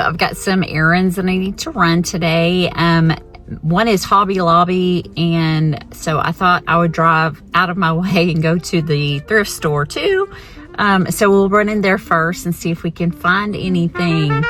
I've got some errands that I need to run today. One is Hobby Lobby, and so I thought I would drive out of my way and go to the thrift store too. So we'll run in there first and see if we can find anything.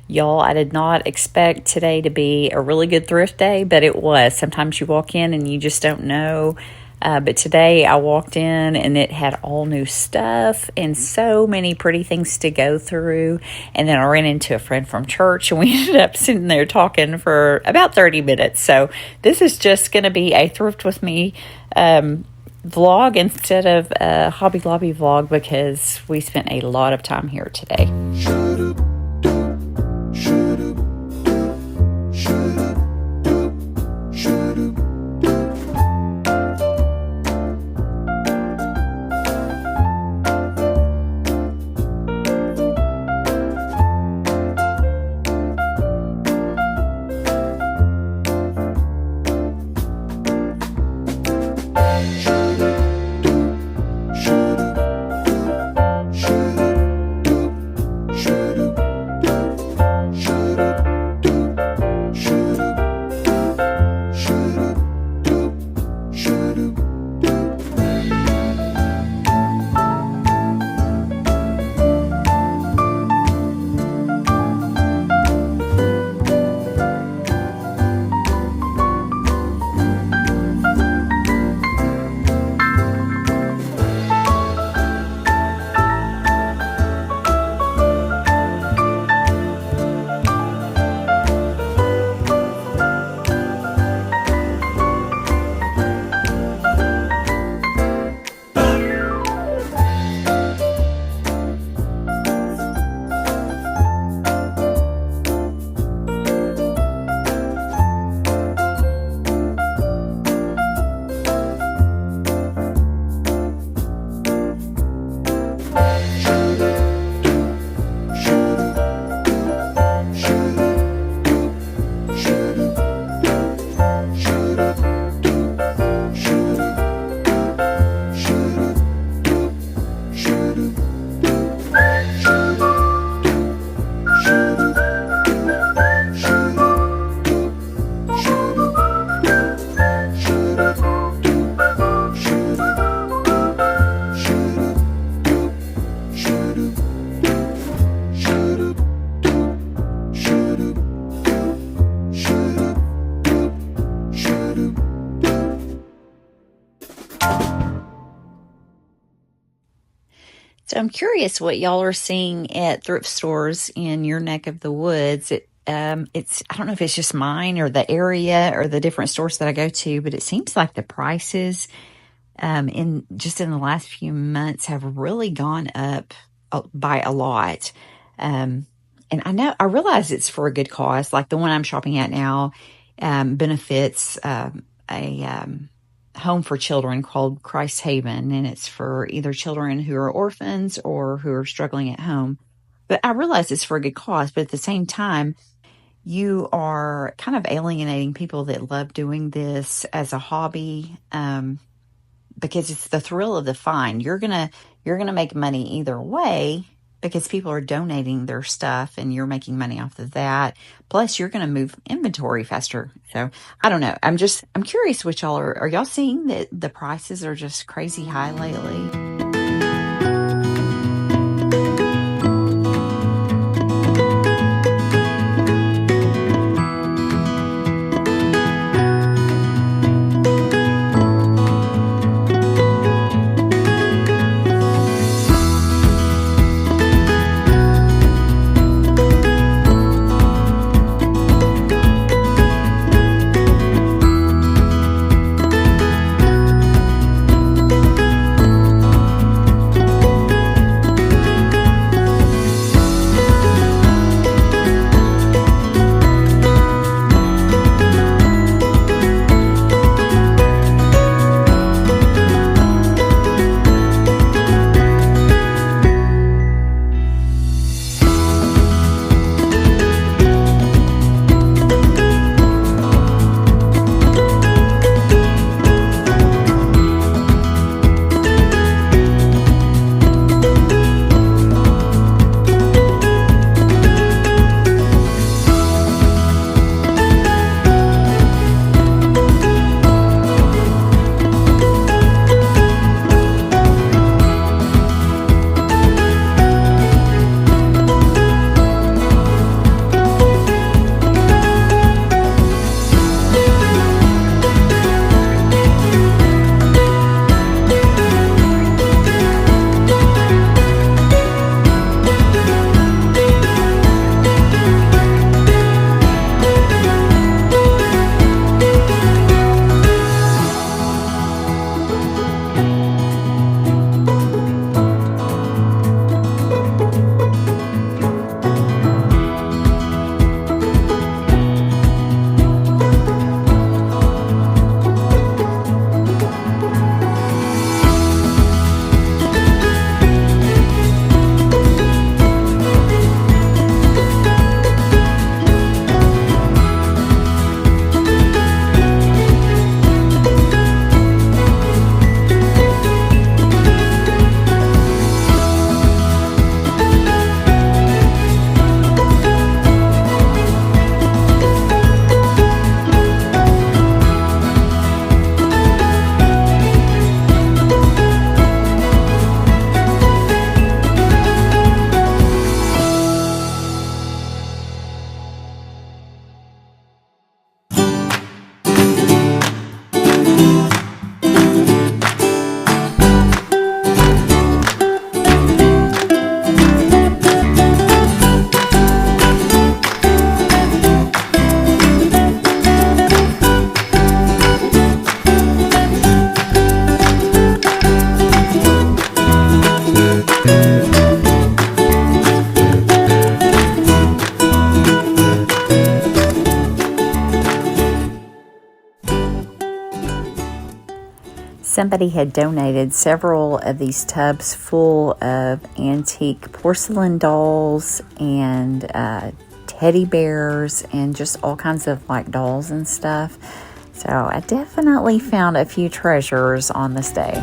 Y'all, I did not expect today to be a really good thrift day, but it was. Sometimes you walk in and you just don't know. But today I walked in and it had all new stuff and so many pretty things to go through. And then I ran into a friend from church and we ended up sitting there talking for about 30 minutes. So this is just going to be a Thrift With Me vlog instead of a Hobby Lobby vlog because we spent a lot of time here today. So I'm curious what y'all are seeing at thrift stores in your neck of the woods. It's I don't know if it's just mine or the area or the different stores that I go to, but it seems like the prices in the last few months have really gone up by a lot. And I realize it's for a good cause. Like the one I'm shopping at now benefits a home for children called Christ Haven, and it's for either children who are orphans or who are struggling at home. But I realize it's for a good cause, but at the same time, you are kind of alienating people that love doing this as a hobby, because it's the thrill of the find. You're gonna make money either way because people are donating their stuff and you're making money off of that. Plus, you're going to move inventory faster. So I don't know. I'm curious what y'all are y'all seeing that the prices are just crazy high lately? Somebody had donated several of these tubs full of antique porcelain dolls and teddy bears and just all kinds of like dolls and stuff. So I definitely found a few treasures on this day.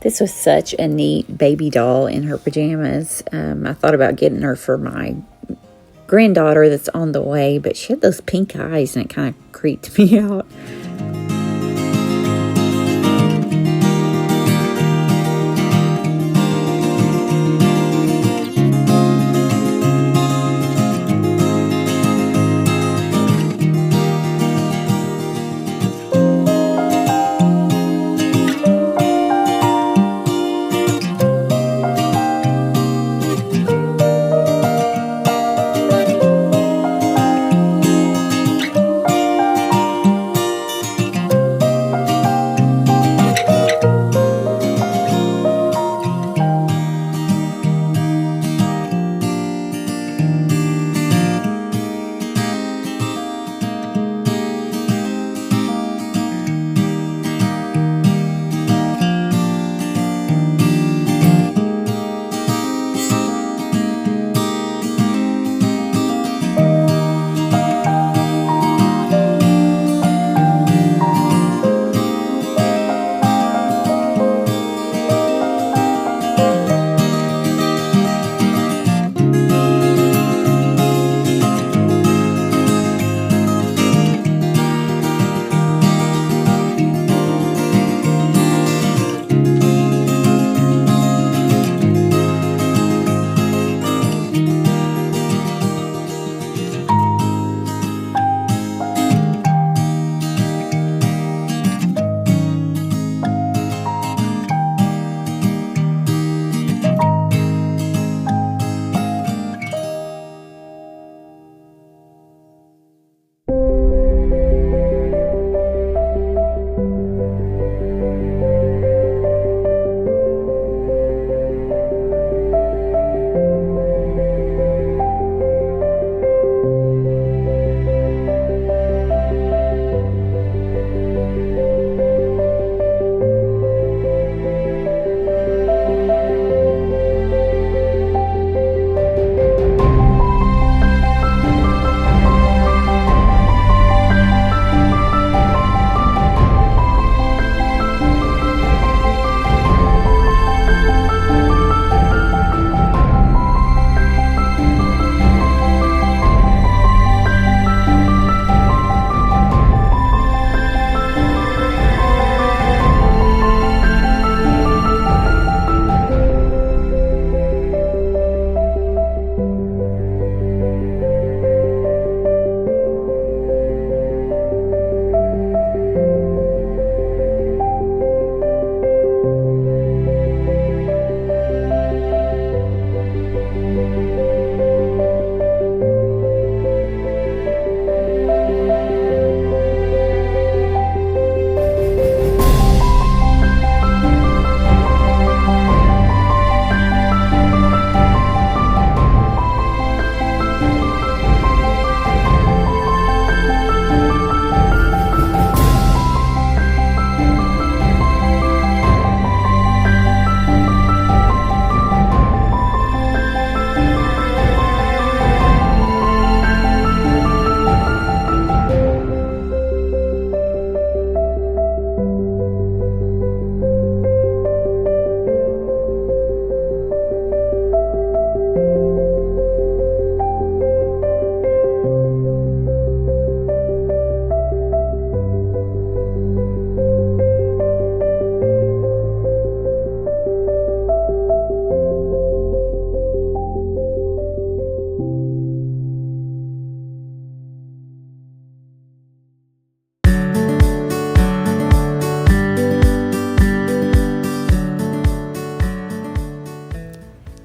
This was such a neat baby doll in her pajamas. I thought about getting her for my granddaughter that's on the way, but she had those pink eyes and it kind of creeped me out.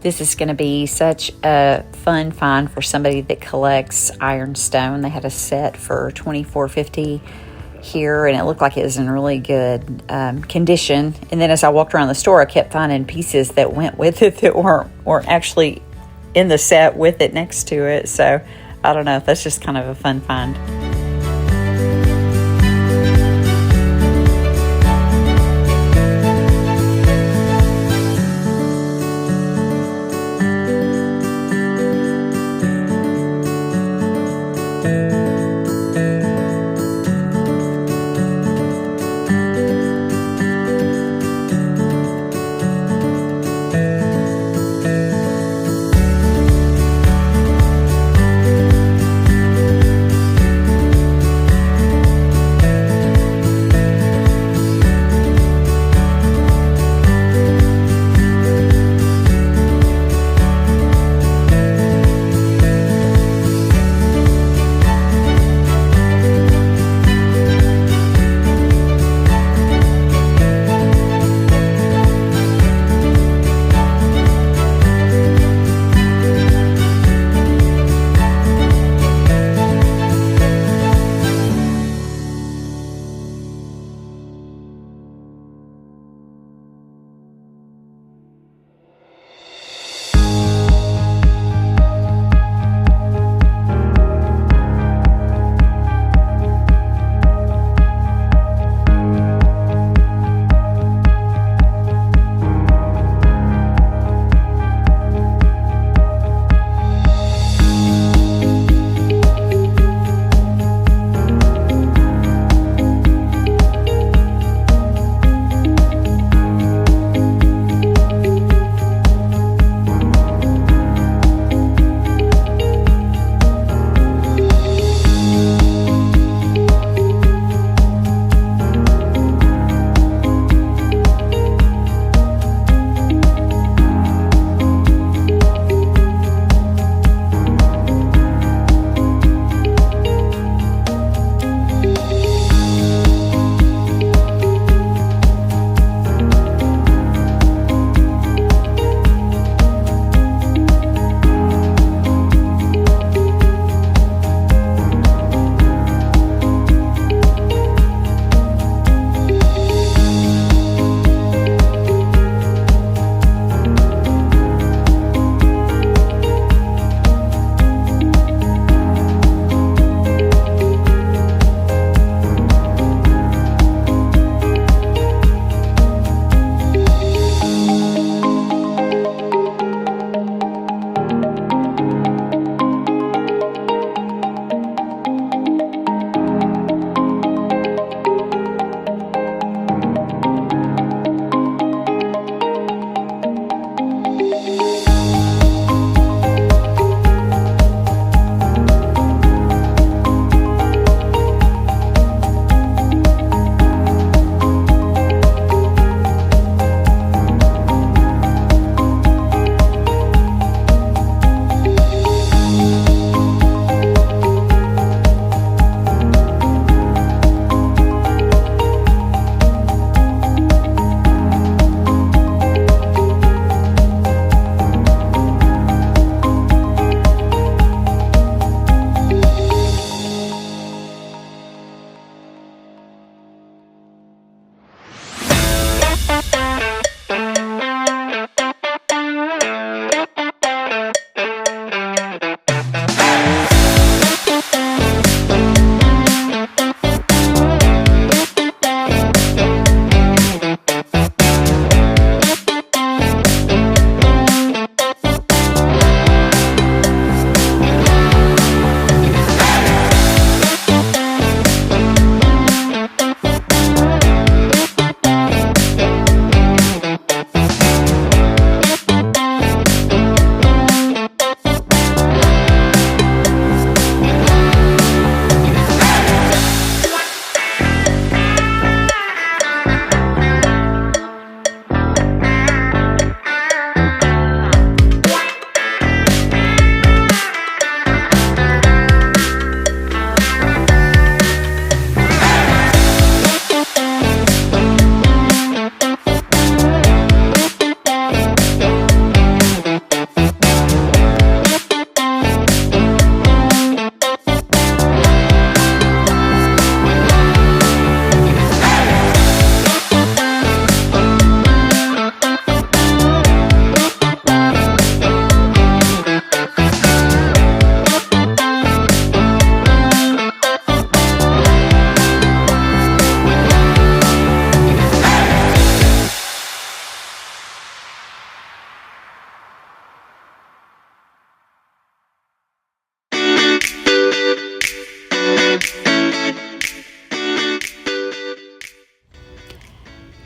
This is going to be such a fun find for somebody that collects Ironstone. They had a set for $24.50 here, and it looked like it was in really good condition. And then as I walked around the store, I kept finding pieces that went with it that weren't actually in the set with it next to it. So I don't know, that's just kind of a fun find.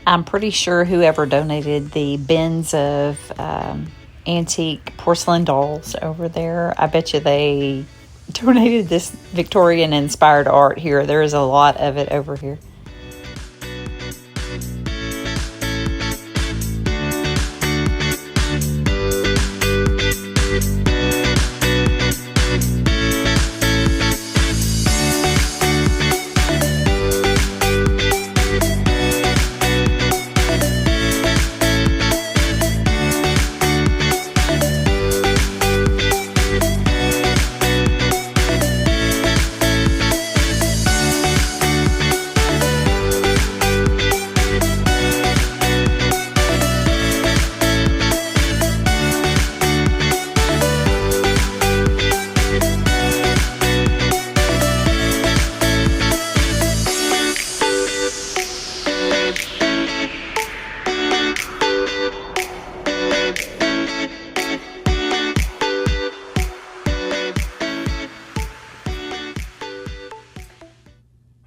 I'm pretty sure whoever donated the bins of antique porcelain dolls over there, I bet you they donated this Victorian inspired art here. There is a lot of it over here.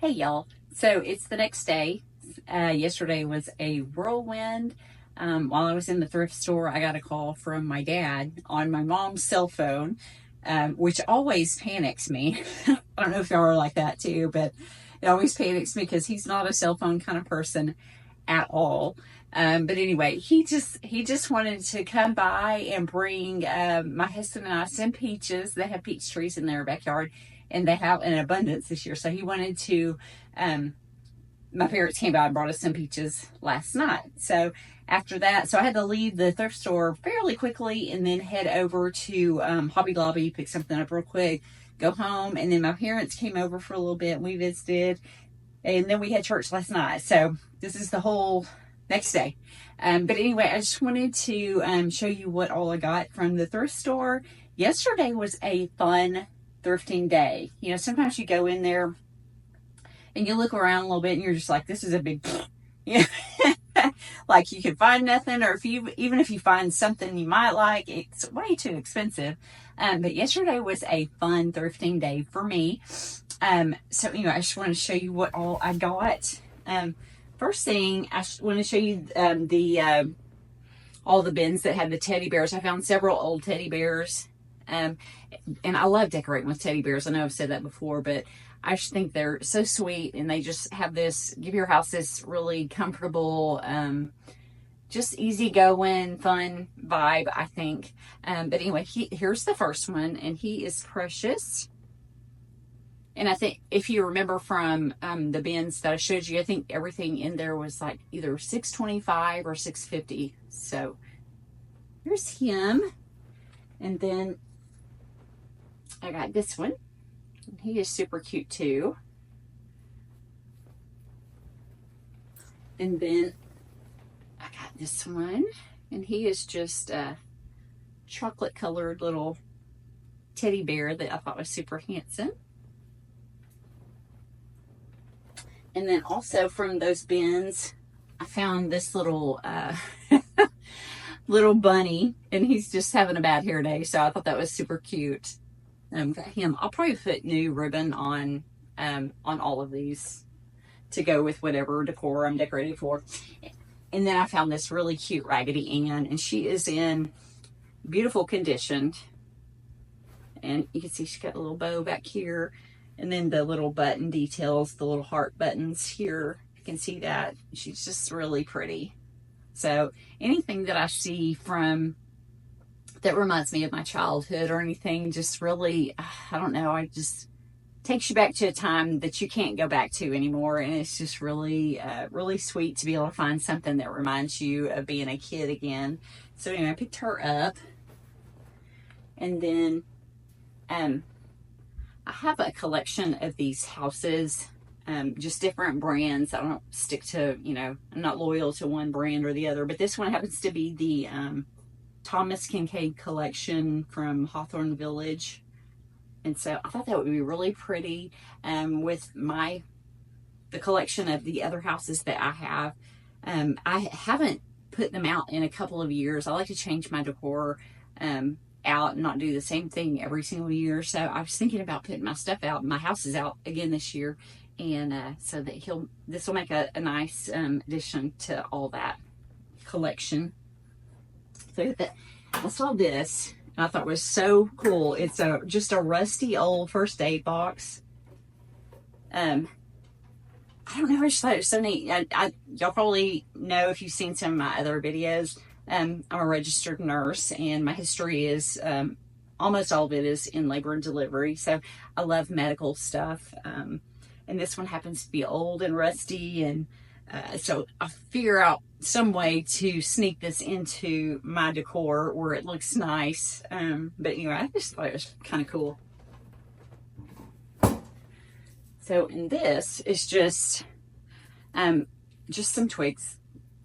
Hey y'all, so it's the next day. Yesterday was a whirlwind. While I was in the thrift store, I got a call from my dad on my mom's cell phone, which always panics me. I don't know if y'all are like that too, but it always panics me because he's not a cell phone kind of person at all. But anyway, he just wanted to come by and bring my husband and I some peaches. They have peach trees in their backyard, and they have an abundance this year. So he wanted to, my parents came by and brought us some peaches last night. So after that, so I had to leave the thrift store fairly quickly and then head over to Hobby Lobby, pick something up real quick, go home. And then my parents came over for a little bit and we visited. And then we had church last night. So this is the whole next day. But anyway, I just wanted to show you what all I got from the thrift store. Yesterday was a fun thrifting day. You know, sometimes you go in there and you look around a little bit and you're just like, this is a big, yeah, like you can find nothing, or even if you find something you might like, it's way too expensive. But yesterday was a fun thrifting day for me. So anyway, I just want to show you what all I got. First thing, I want to show you all the bins that had the teddy bears. I found several old teddy bears. And I love decorating with teddy bears. I know I've said that before, but I just think they're so sweet, and they just have this, give your house this really comfortable, just easygoing, fun vibe, I think. But anyway, here's the first one, and he is precious. And I think if you remember from the bins that I showed you, I think everything in there was like either $6.25 or $6.50. So here's him. And then I got this one. He is super cute too. And then I got this one. And he is just a chocolate colored little teddy bear that I thought was super handsome. And then also from those bins, I found this little little bunny, and he's just having a bad hair day, so I thought that was super cute. Got him. I'll probably put new ribbon on all of these to go with whatever decor I'm decorating for. And then I found this really cute Raggedy Ann, and she is in beautiful condition. And you can see she's got a little bow back here, and then the little button details, the little heart buttons here. You can see that. She's just really pretty. So anything that I see from that reminds me of my childhood or anything, just really, I don't know, I just takes you back to a time that you can't go back to anymore. And it's just really, really sweet to be able to find something that reminds you of being a kid again. So anyway, I picked her up. And then I have a collection of these houses, just different brands. I don't stick to, you know, I'm not loyal to one brand or the other, but this one happens to be the Thomas Kincaid collection from Hawthorne Village. And so I thought that would be really pretty with the collection of the other houses that I have. I haven't put them out in a couple of years. I like to change my decor out and not do the same thing every single year. So I was thinking about putting my stuff out. My house is out again this year, And so that this will make a nice addition to all that collection. So I saw this, and I thought it was so cool. It's just a rusty old first aid box. I don't know, I just thought it was so neat. Y'all probably know if you've seen some of my other videos. I'm a registered nurse, and my history is almost all of it is in labor and delivery. So I love medical stuff. And this one happens to be old and rusty, and so I figure out some way to sneak this into my decor where it looks nice. But anyway, I just thought it was kind of cool. So, and this is just some twigs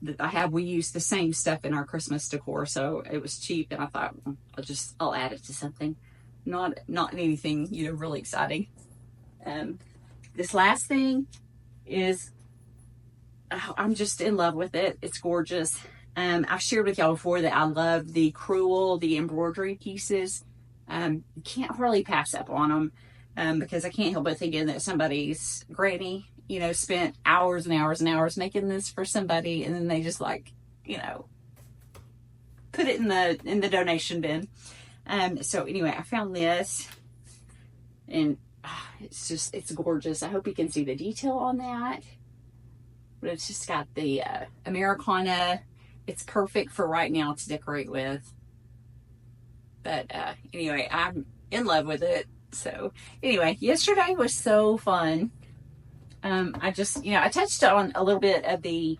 that I have. We use the same stuff in our Christmas decor, so it was cheap, and I thought I'll add it to something. Not anything, really exciting. This last thing is, I'm just in love with it. It's gorgeous. I've shared with y'all before that I love the crewel, the embroidery pieces. You can't hardly pass up on them. Because I can't help but thinking that somebody's granny, spent hours and hours and hours making this for somebody, and then they just put it in the donation bin. So anyway, I found this, and it's gorgeous. I hope you can see the detail on that. But it's just got the Americana. It's perfect for right now to decorate with. But anyway, I'm in love with it. So anyway, yesterday was so fun. I just, I touched on a little bit of the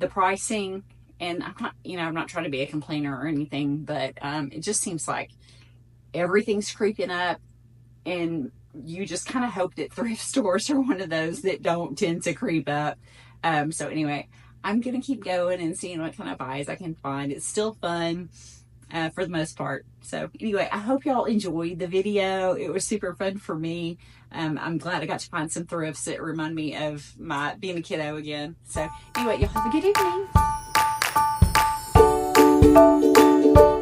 pricing, and I'm not trying to be a complainer or anything, but it just seems like everything's creeping up, and you just kind of hope that thrift stores are one of those that don't tend to creep up. So anyway, I'm going to keep going and seeing what kind of buys I can find. It's still fun. For the most part. So anyway, I hope y'all enjoyed the video. It was super fun for me. I'm glad I got to find some thrifts that remind me of my being a kiddo again. So anyway, y'all have a good evening.